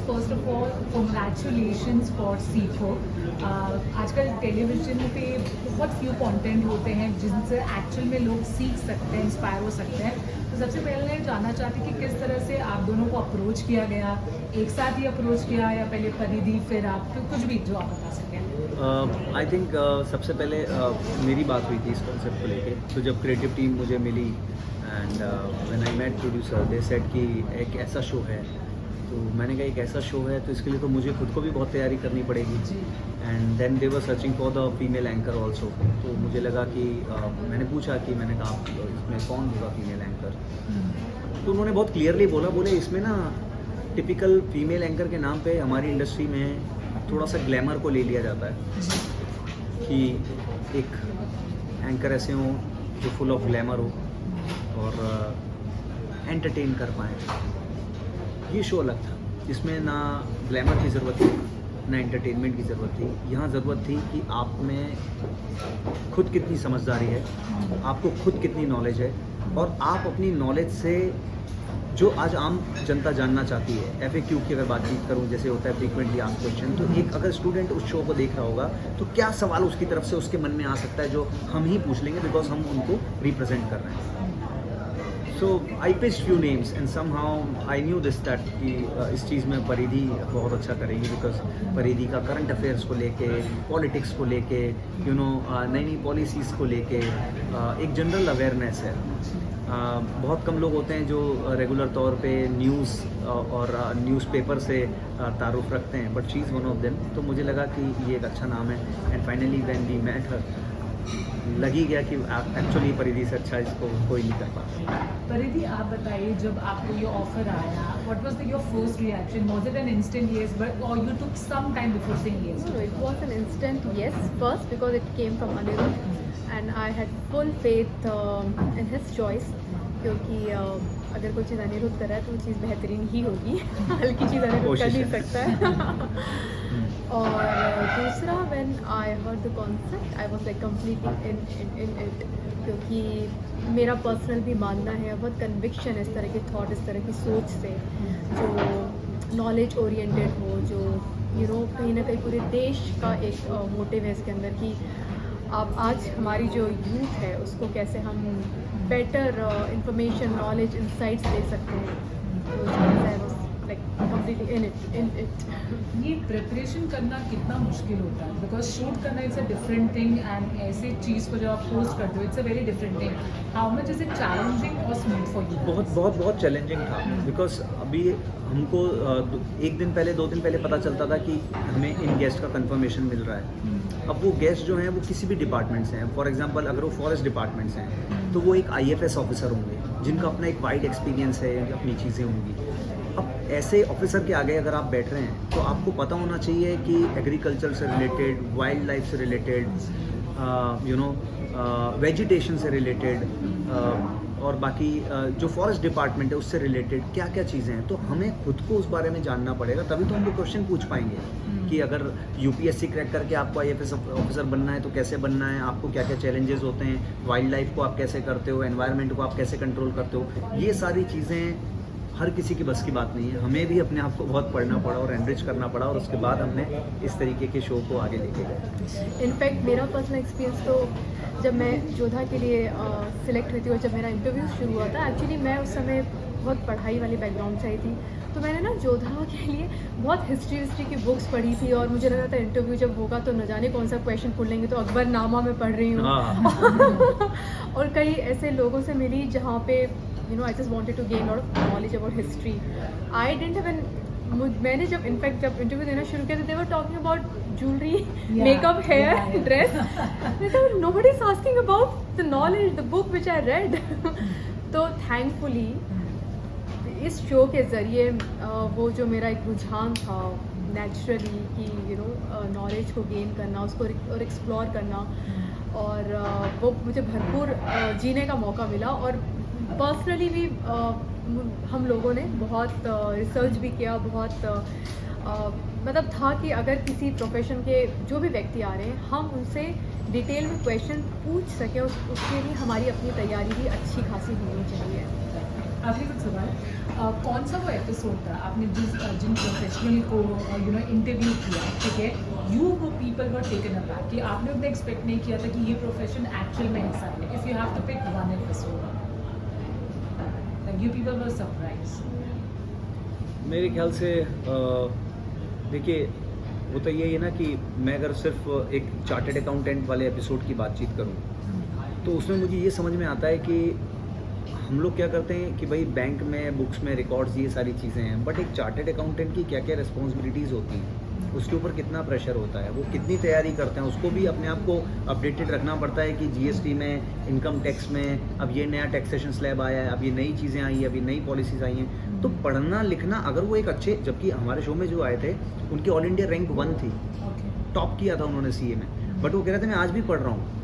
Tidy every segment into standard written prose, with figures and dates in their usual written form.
First of all congratulations for सीखो। आजकल television पे बहुत फ्यू कंटेंट होते हैं जिनसे एक्चुअल में लोग सीख सकते हैं, इंस्पायर हो सकते हैं। तो सबसे पहले जानना चाहती कि किस तरह से आप दोनों को अप्रोच किया गया, एक साथ ही अप्रोच किया या पहले परिधि फिर आप, तो कुछ भी जो आप बता सकें। आई थिंक सबसे पहले मेरी बात हुई थी इस कॉन्सेप्ट को लेके। तो जब क्रिएटिव टीम मुझे मिली and when I met producer they said कि एक ऐसा शो है, तो मैंने कहा एक ऐसा शो है तो इसके लिए तो मुझे खुद को भी बहुत तैयारी करनी पड़ेगी। And then they were searching for the female anchor also. तो मुझे लगा कि मैंने पूछा कि मैंने कहा इसमें कौन होगा फीमेल एंकर। तो उन्होंने बहुत क्लियरली बोले इसमें ना टिपिकल फीमेल एंकर के नाम पे हमारी इंडस्ट्री में थोड़ा सा ग्लैमर को ले लिया जाता है कि एक एंकर ऐसे हो जो फुल ऑफ ग्लैमर हो और एंटरटेन कर पाए। ये शो अलग था, इसमें ना ग्लैमर की ज़रूरत थी ना एंटरटेनमेंट की ज़रूरत थी। यहाँ ज़रूरत थी कि आप में खुद कितनी समझदारी है, आपको खुद कितनी नॉलेज है और आप अपनी नॉलेज से जो आज आम जनता जानना चाहती है। FAQ की अगर बातचीत करूं, जैसे होता है फ्रीक्वेंटली आस्क्ड क्वेश्चन, तो एक अगर स्टूडेंट उस शो को देख रहा होगा तो क्या सवाल उसकी तरफ से उसके मन में आ सकता है जो हम ही पूछ लेंगे बिकॉज हम उनको रिप्रेजेंट कर रहे हैं। So I pitch few names and somehow I knew this that कि इस चीज़ में परिधि बहुत अच्छा करेगी बिकॉज परिधि का करंट अफेयर्स को लेके, पॉलिटिक्स को लेके, यू नो नई नई पॉलिसीज़ को लेके एक जनरल अवेयरनेस है। बहुत कम लोग होते हैं जो रेगुलर तौर पे न्यूज़ और न्यूज़पेपर से तारुफ रखते हैं, but she is one of them. तो मुझे लगा कि ये एक अच्छा नाम है and finally when we met her लगी गया कि एक्चुअली परिधि से अच्छा इसको कोई नहीं कर पाता। परिधि, आप बताइए जब आपको ये ऑफर आया, what was your first reaction? Was it an instant yes but और you took some time before saying yes? No, it was an instant yes first because it came from Anirudh and I had full faith in his choice क्योंकि अगर कोई चीज़ अनिरुद्ध कर रहा है तो वो चीज़ बेहतरीन ही होगी। हल्की चीज़ अनिरुद्ध कर नहीं सकता है। और दूसरा when I heard the concept I was like completely in it क्योंकि मेरा पर्सनल भी मानना है, बहुत कन्विक्शन इस तरह के थॉट, इस तरह की सोच से जो नॉलेज ओरिएंटेड हो, जो यू नो कहीं ना कहीं पूरे देश का एक मोटिव है इसके अंदर कि आप आज हमारी जो यूथ है उसको कैसे हम बेटर इंफॉर्मेशन, नॉलेज, इंसाइट्स दे सकते हैं। तो लाइक कम्प्लीटली इन इट। ये प्रिपरेशन करना कितना मुश्किल होता है? बिकॉज शूट करना it's a different thing and ऐसे चीज़ को जब आप पोस्ट करते हो it's a very different thing. How much is it challenging और स्मूथ फॉर यू? बहुत बहुत बहुत चैलेंजिंग था बिकॉज अभी हमको एक दिन पहले, 2 दिन पहले पता चलता था कि हमें इन गेस्ट का कंफर्मेशन मिल रहा है। अब वो गेस्ट जो हैं वो किसी भी डिपार्टमेंट से हैं। फॉर एग्जांपल अगर वो फॉरेस्ट डिपार्टमेंट से हैं तो वो एक IFS ऑफिसर होंगे जिनका अपना एक वाइड एक्सपीरियंस है, अपनी चीज़ें होंगी। अब ऐसे ऑफिसर के आगे अगर आप बैठ रहे हैं तो आपको पता होना चाहिए कि एग्रीकल्चर से रिलेटेड, वाइल्ड लाइफ से रिलेटेड, यू नो वेजिटेशन से रिलेटेड और बाकी जो फॉरेस्ट डिपार्टमेंट है उससे रिलेटेड क्या क्या चीज़ें हैं। तो हमें खुद को उस बारे में जानना पड़ेगा, तभी तो हम लोग क्वेश्चन पूछ पाएंगे कि अगर UPSC क्रैक करके आपको IFS ऑफिसर बनना है तो कैसे बनना है, आपको क्या क्या चैलेंजेस होते हैं, वाइल्ड लाइफ को आप कैसे करते हो, एनवायरनमेंट को आप कैसे कंट्रोल करते हो। ये सारी चीज़ें हर किसी की बस की बात नहीं है। हमें भी अपने आप को बहुत पढ़ना पड़ा और एनरिच करना पड़ा और उसके बाद हमने इस तरीके के शो को आगे लेके गए। इनफैक्ट मेरा पर्सनल एक्सपीरियंस तो जब मैं जोधा के लिए सिलेक्ट हुई थी और जब मेरा इंटरव्यू शुरू हुआ था, एक्चुअली मैं उस समय बहुत पढ़ाई वाली बैकग्राउंड से आई थी, तो मैंने ना जोधा के लिए बहुत हिस्ट्री की बुक्स पढ़ी थी और मुझे लगा था इंटरव्यू जब होगा तो न जाने कौन सा क्वेश्चन पूछ लेंगे, तो अकबरनामा में पढ़ रही हूँ। और कई ऐसे लोगों से मिली जहाँ पे you know I just wanted to gain a lot of knowledge about history. I didn't even मैंने जब इनफैक्ट जब इंटरव्यू देना शुरू किया तो they were talking about jewelry, makeup, hair, dress. Nobody is asking about the knowledge, the book which I read. तो thankfully इस show के ज़रिए वो जो मेरा एक रुझान था नेचुरली कि यू नो नॉलेज को गेन करना, उसको और एक्सप्लोर करना, और वो मुझे भरपूर जीने का मौका मिला। और पर्सनली भी हम लोगों ने बहुत रिसर्च भी किया, बहुत मतलब था कि अगर किसी प्रोफेशन के जो भी व्यक्ति आ रहे हैं हम उनसे डिटेल में क्वेश्चन पूछ सकें, उसके लिए हमारी अपनी तैयारी भी अच्छी खासी होनी चाहिए। आखिरी कुछ सवाल, कौन सा वो एपिसोड था आपने जिन प्रोफेशनल को इंटरव्यू किया, ठीक है, यू वो पीपल वर टेकन अबैक कि आपने उतना एक्सपेक्ट नहीं किया था कि ये प्रोफेशन एक्चुअल में ऐसा है, if you have to pick one episode like you people were surprise? मेरे ख्याल से देखिए वो तो यही है ना कि मैं अगर सिर्फ एक चार्टेड अकाउंटेंट वाले एपिसोड की बातचीत करूं तो उसमें मुझे ये समझ में आता है कि हम लोग क्या करते हैं कि भाई बैंक में बुक्स में रिकॉर्ड्स ये सारी चीज़ें हैं, बट एक चार्टेड अकाउंटेंट की क्या क्या रिस्पॉन्सिबिलिटीज़ होती हैं, उसके ऊपर कितना प्रेशर होता है, वो कितनी तैयारी करते हैं, उसको भी अपने आप को अपडेटेड रखना पड़ता है कि जीएसटी में, इनकम टैक्स में अब ये नया टैक्सेशन स्लैब आया है, अब ये नई चीज़ें आई हैं, अभी नई पॉलिसीज़ आई हैं। तो पढ़ना लिखना अगर वो एक अच्छे, जबकि हमारे शो में जो आए थे उनकी ऑल इंडिया रैंक 1 थी, टॉप किया था उन्होंने सीए में, बट वो कह रहे थे मैं आज भी पढ़ रहा हूँ,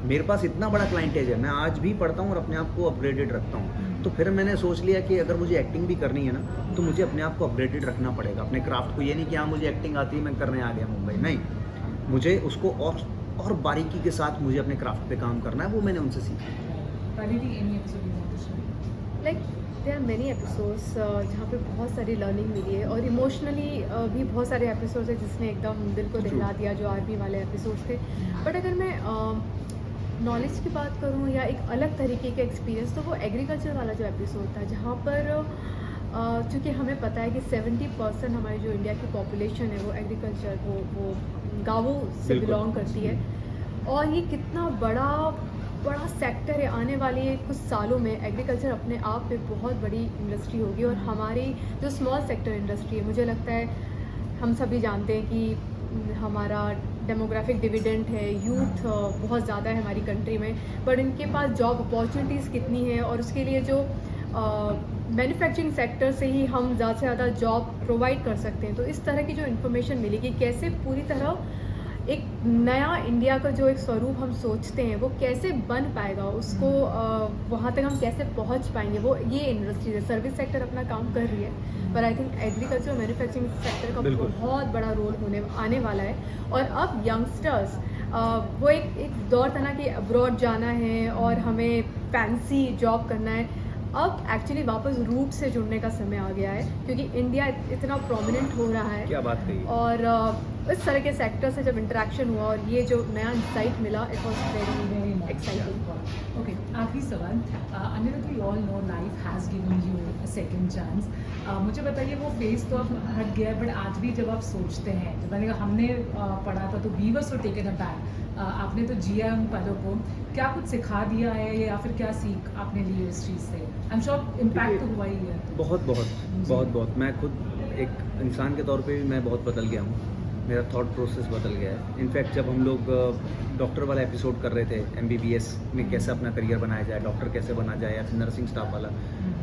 मेरे पास इतना बड़ा क्लाइंटेज है, मैं आज भी पढ़ता हूँ और अपने आप को अपग्रेडेड रखता हूँ। तो फिर मैंने सोच लिया कि अगर मुझे एक्टिंग भी करनी है ना तो मुझे अपने आप को अपग्रेडेड रखना पड़ेगा, अपने क्राफ्ट को। ये नहीं कि हाँ मुझे एक्टिंग आती है मैं करने आ गया मुंबई, नहीं, मुझे उसको और बारीकी के साथ मुझे अपने क्राफ्ट पे काम करना है, वो मैंने उनसे सीखा। Like there are many episodes जहाँ पे बहुत सारी लर्निंग मिली है, और इमोशनली भी बहुत सारे एपिसोड्स हैं जिसने एकदम दिल को दहला दिया, जो आर्मी वाले एपिसोड्स थे। बट अगर मैं नॉलेज की बात करूँ या एक अलग तरीके का एक्सपीरियंस, तो वो एग्रीकल्चर वाला जो एपिसोड था, जहाँ पर चूँकि हमें पता है कि 70% हमारी जो इंडिया की पॉपुलेशन है वो एग्रीकल्चर, वो गाँवों से बिलोंग करती है, और ये कितना बड़ा सेक्टर है। आने वाले कुछ सालों में एग्रीकल्चर अपने आप में बहुत बड़ी इंडस्ट्री होगी, और हमारी जो स्मॉल सेक्टर इंडस्ट्री है, मुझे लगता है हम सभी जानते हैं कि हमारा डेमोग्राफिक डिविडेंड है, यूथ बहुत ज़्यादा है हमारी कंट्री में, बट इनके पास जॉब अपॉर्चुनिटीज़ कितनी है, और उसके लिए जो मैन्युफैक्चरिंग सेक्टर से ही हम ज़्यादा से ज़्यादा जॉब प्रोवाइड कर सकते हैं। तो इस तरह की जो इन्फॉर्मेशन मिली कि कैसे पूरी तरह एक नया इंडिया का जो एक स्वरूप हम सोचते हैं वो कैसे बन पाएगा, उसको वहाँ तक हम कैसे पहुँच पाएंगे, वो ये इंडस्ट्री है। सर्विस सेक्टर अपना काम कर रही है, पर I think agriculture manufacturing sector का बहुत बड़ा रोल आने वाला है। और अब यंगस्टर्स, वो एक दौर था ना कि अब्रॉड जाना है और हमें फैंसी जॉब करना है, अब एक्चुअली वापस रूट से जुड़ने का समय आ गया है, क्योंकि इंडिया इतना प्रोमिनेंट हो रहा है। क्या बात कही। और इस तरह के सेक्टर से जब इंटरेक्शन हुआ और ये जो नया इंसाइट मिला, it was very exciting. Okay, आखिरी सवाल, Aniruddh, we all know life has given you a second chance. मुझे बताइए, वो फेज तो अब हट गया है, बट आज भी जब आप सोचते हैं, जब हमने पढ़ा था तो we were so taken aback, आपने तो जिया उन पलों को, क्या कुछ सिखा दिया है या फिर क्या सीख आपने ली इस चीज़ से? आई एम श्योर इम्पैक्ट तो हुआ ही है। बहुत मैं खुद एक इंसान के तौर पे भी मैं बहुत बदल गया हूँ, मेरा थॉट प्रोसेस बदल गया है। इनफैक्ट जब हम लोग डॉक्टर वाला एपिसोड कर रहे थे, MBBS में कैसे अपना करियर बनाया जाए, डॉक्टर कैसे बना जाए, या फिर नर्सिंग स्टाफ वाला,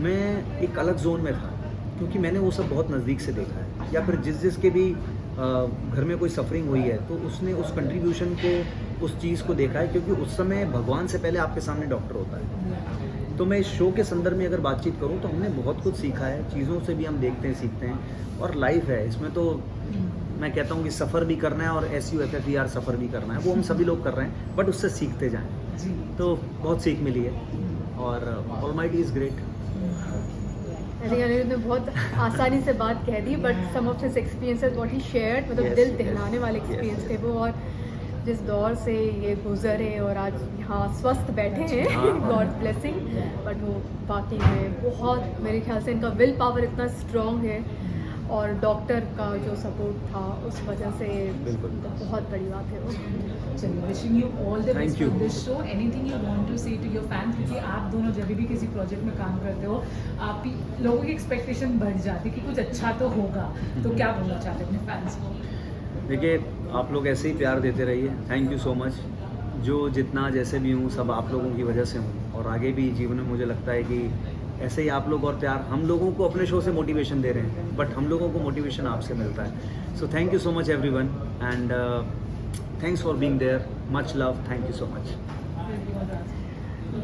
मैं एक अलग जोन में था, क्योंकि मैंने वो सब बहुत नज़दीक से देखा है। या फिर जिसके भी घर में कोई सफरिंग हुई है तो उसने उस कंट्रीब्यूशन को, उस चीज़ को देखा है, क्योंकि उस समय भगवान से पहले आपके सामने डॉक्टर होता है। तो मैं इस शो के संदर्भ में अगर बातचीत करूं तो हमने बहुत कुछ सीखा है, चीज़ों से भी हम देखते हैं, सीखते हैं, और लाइफ है इसमें तो मैं कहता हूं कि सफ़र भी करना है और SUFFER सफ़र भी करना है, वो हम सभी लोग कर रहे हैं, बट उससे सीखते जाएं। तो बहुत सीख मिली है, और almighty is great. I think Anirudh ने बहुत आसानी से बात कह दी, but some of his experiences what he shared, मतलब दिल दहलाने वाले एक्सपीरियंस थे वो, और जिस दौर से ये गुजरे और आज यहाँ स्वस्थ बैठे हैं, गॉड ब्लेसिंग, बट वो बाकी में बहुत, मेरे ख्याल से इनका विल पावर इतना स्ट्रॉन्ग है, और डॉक्टर का जो सपोर्ट था उस वजह से बहुत बड़ी बात है वो। चलिए, wishing you all the best for this show. Anything you want to say to your fans, क्योंकि आप दोनों जब भी किसी प्रोजेक्ट में काम करते हो, आप लोगों की एक्सपेक्टेशन बढ़ जाती है कि कुछ अच्छा तो होगा, तो क्या बोलना चाहते हैं अपने फैंस को? देखिए, आप लोग ऐसे ही प्यार देते रहिए, थैंक यू सो मच। जो जितना जैसे भी हूँ सब आप लोगों की वजह से हूँ, और आगे भी जीवन में मुझे लगता है कि ऐसे ही आप लोग और प्यार हम लोगों को अपने शो से मोटिवेशन दे रहे हैं, बट हम लोगों को मोटिवेशन आपसे मिलता है। So thank you so much everyone, and thanks for being there, much love, thank you so much.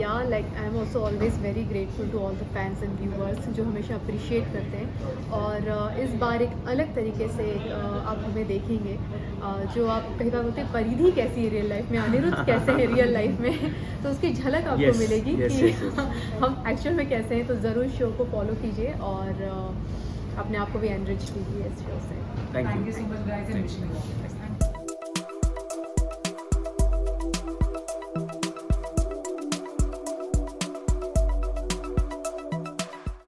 Yeah like I am also always very grateful to all the fans and viewers जो हमेशा appreciate करते हैं। और इस बार एक अलग तरीके से आप हमें देखेंगे, जो आप कई बार बोलते हैं परिधि कैसी है रियल लाइफ में, अनिरुद्ध कैसे है रियल लाइफ में, तो उसकी झलक आपको Yes, मिलेगी yes, कि yes, yes. हम एक्चुअल में कैसे हैं। तो ज़रूर शो को फॉलो कीजिए और अपने आप को भी एनरिच कीजिए इस शो से। Thank thank you you so much guys and wishing you all the best.